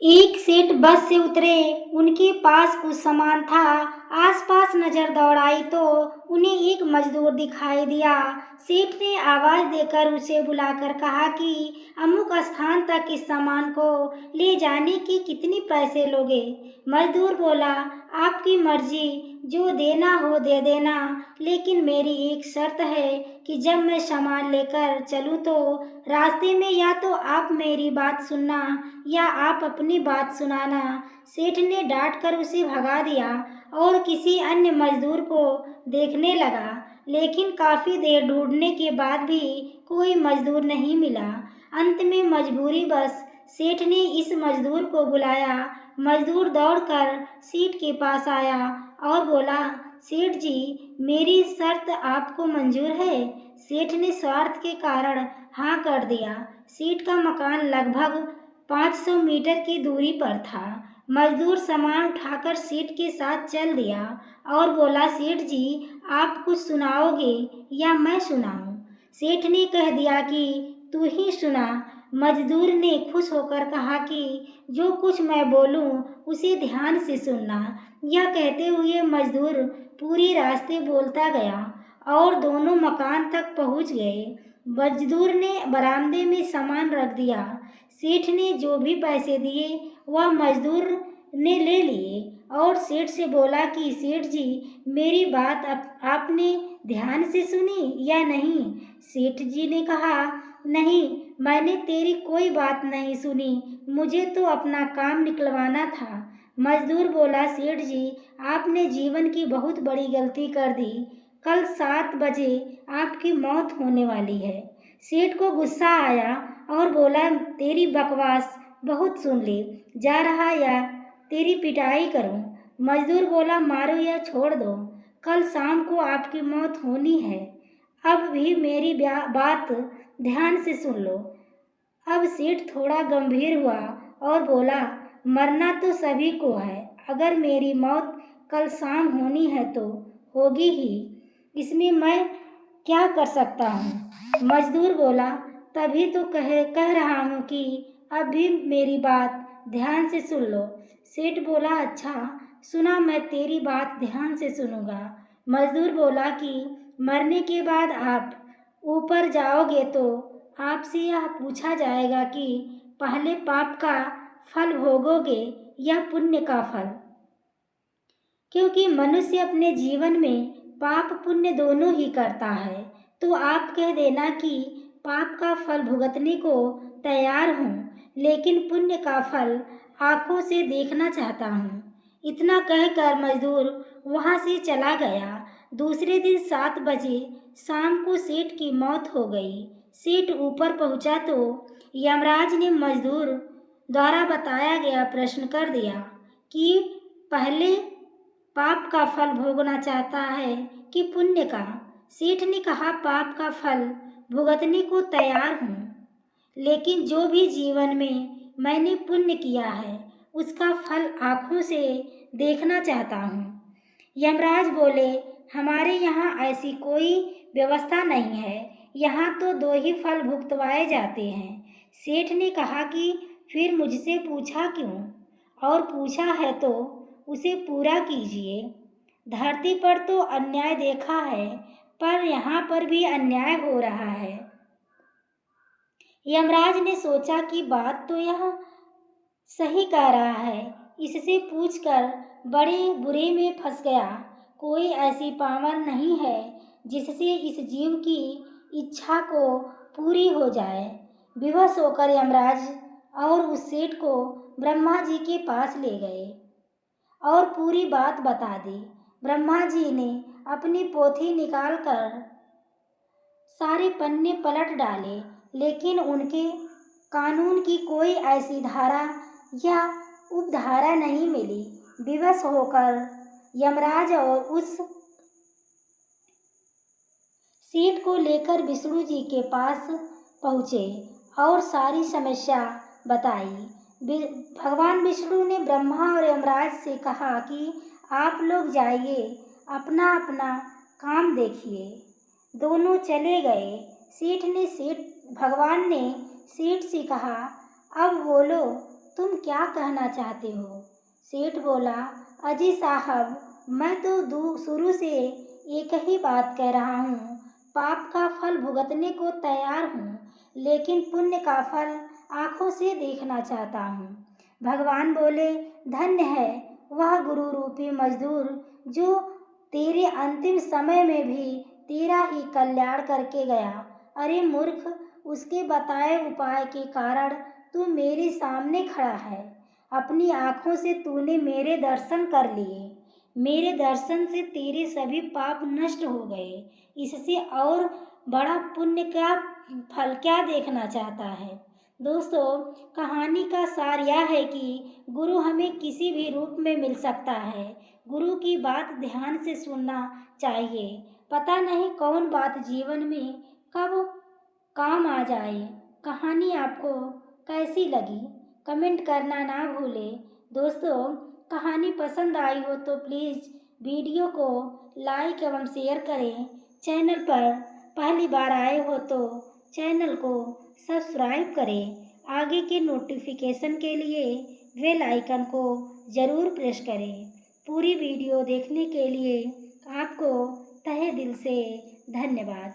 एक सेठ बस से उतरे। उनके पास कुछ सामान था। आसपास नजर दौड़ाई तो उन्हें एक मजदूर दिखाई दिया। सेठ ने आवाज देकर उसे बुलाकर कहा कि अमुक स्थान तक इस सामान को ले जाने के कितने पैसे लोगे। मजदूर बोला, आपकी मर्जी, जो देना हो दे देना, लेकिन मेरी एक शर्त है कि जब मैं सामान लेकर चलूं तो रास्ते में या तो आप मेरी बात सुनना या आप अपनी बात सुनाना। सेठ ने डांट कर उसे भगा दिया और किसी अन्य मजदूर को देखने लगा, लेकिन काफी देर ढूंढने के बाद भी कोई मजदूर नहीं मिला। अंत में मजबूरी बस सेठ ने इस मजदूर को बुलाया। मजदूर दौड़कर सेठ के पास आया और बोला, सेठ जी, मेरी शर्त आपको मंजूर है। सेठ ने स्वार्थ के कारण हाँ कर दिया। सेठ का मकान लगभग 500 मीटर की दूरी पर था। मजदूर सामान उठाकर सेठ के साथ चल दिया और बोला, सेठ जी, आप कुछ सुनाओगे या मैं सुनाऊं? सेठ ने कह दिया कि तू ही सुना। मजदूर ने खुश होकर कहा कि जो कुछ मैं बोलूं उसे ध्यान से सुनना। यह कहते हुए मजदूर पूरी रास्ते बोलता गया और दोनों मकान तक पहुंच गए। मजदूर ने बरामदे में सामान रख दिया। सेठ ने जो भी पैसे दिए वह मजदूर ने ले लिए और सेठ से बोला कि सेठ जी, मेरी बात आपने ध्यान से सुनी या नहीं? सेठ जी ने कहा, नहीं, मैंने तेरी कोई बात नहीं सुनी, मुझे तो अपना काम निकलवाना था। मजदूर बोला, सेठ जी, आपने जीवन की बहुत बड़ी गलती कर दी। कल 7 बजे आपकी मौत होने वाली है। सेठ को गुस्सा आया और बोला, तेरी बकवास बहुत सुन ली, जा रहा या तेरी पिटाई करूं? मजदूर बोला, मारो या छोड़ दो, कल शाम को आपकी मौत होनी है। अब भी मेरी बात ध्यान से सुन लो। अब सेठ थोड़ा गंभीर हुआ और बोला, मरना तो सभी को है, अगर मेरी मौत कल शाम होनी है तो होगी ही, इसमें मैं क्या कर सकता हूँ? मजदूर बोला, तभी तो कह रहा हूँ कि अब भी मेरी बात ध्यान से सुन लो। सेठ बोला, अच्छा, सुना, मैं तेरी बात ध्यान से सुनूंगा। मजदूर बोला कि मरने के बाद आप ऊपर जाओगे तो आपसे यह पूछा जाएगा कि पहले पाप का फल भोगोगे या पुण्य का फल, क्योंकि मनुष्य अपने जीवन में पाप पुण्य दोनों ही करता है। तो आप कह देना कि पाप का फल भुगतने को तैयार हूँ, लेकिन पुण्य का फल आंखों से देखना चाहता हूँ। इतना कहकर मजदूर वहाँ से चला गया। दूसरे दिन 7 बजे शाम को सेठ की मौत हो गई। सेठ ऊपर पहुँचा तो यमराज ने मजदूर द्वारा बताया गया प्रश्न कर दिया कि पहले पाप का फल भोगना चाहता है कि पुण्य का? सेठ ने कहा, पाप का फल भुगतने को तैयार हूँ, लेकिन जो भी जीवन में मैंने पुण्य किया है उसका फल आंखों से देखना चाहता हूँ। यमराज बोले, हमारे यहाँ ऐसी कोई व्यवस्था नहीं है, यहाँ तो 2 ही फल भुगतवाए जाते हैं। सेठ ने कहा कि फिर मुझसे पूछा क्यों? और पूछा है तो उसे पूरा कीजिए। धरती पर तो अन्याय देखा है, पर यहाँ पर भी अन्याय हो रहा है। यमराज ने सोचा कि बात तो यह सही कह रहा है, इससे पूछकर बड़े बुरे में फंस गया। कोई ऐसी पावर नहीं है जिससे इस जीव की इच्छा को पूरी हो जाए। विवश होकर यमराज और उस सेठ को ब्रह्मा जी के पास ले गए और पूरी बात बता दी। ब्रह्मा जी ने अपनी पोथी निकालकर सारे पन्ने पलट डाले, लेकिन उनके कानून की कोई ऐसी धारा या उपधारा नहीं मिली। विवश होकर यमराज और उस सेठ को लेकर विष्णु जी के पास पहुँचे और सारी समस्या बताई। भगवान विष्णु ने ब्रह्मा और यमराज से कहा कि आप लोग जाइए, अपना अपना काम देखिए। दोनों चले गए। भगवान ने सेठ से कहा, अब बोलो, तुम क्या कहना चाहते हो? सेठ बोला, अजी साहब, मैं तो शुरू से एक ही बात कह रहा हूँ। पाप का फल भुगतने को तैयार हूँ, लेकिन पुण्य का फल आंखों से देखना चाहता हूँ। भगवान बोले, धन्य है वह गुरु रूपी मजदूर जो तेरे अंतिम समय में भी तेरा ही कल्याण करके गया। अरे मूर्ख, उसके बताए उपाय के कारण तू मेरे सामने खड़ा है। अपनी आंखों से तूने मेरे दर्शन कर लिए। मेरे दर्शन से तेरे सभी पाप नष्ट हो गए। इससे और बड़ा पुण्य का फल क्या देखना चाहता है? दोस्तों, कहानी का सार यह है कि गुरु हमें किसी भी रूप में मिल सकता है। गुरु की बात ध्यान से सुनना चाहिए। पता नहीं कौन बात जीवन में कब काम आ जाए। कहानी आपको कैसी लगी? कमेंट करना ना भूलें। दोस्तों, कहानी पसंद आई हो तो प्लीज़ वीडियो को लाइक एवं शेयर करें। चैनल पर पहली बार आए हो तो चैनल को सब्सक्राइब करें। आगे के नोटिफिकेशन के लिए बेल आइकन को ज़रूर प्रेस करें। पूरी वीडियो देखने के लिए आपको तहे दिल से धन्यवाद।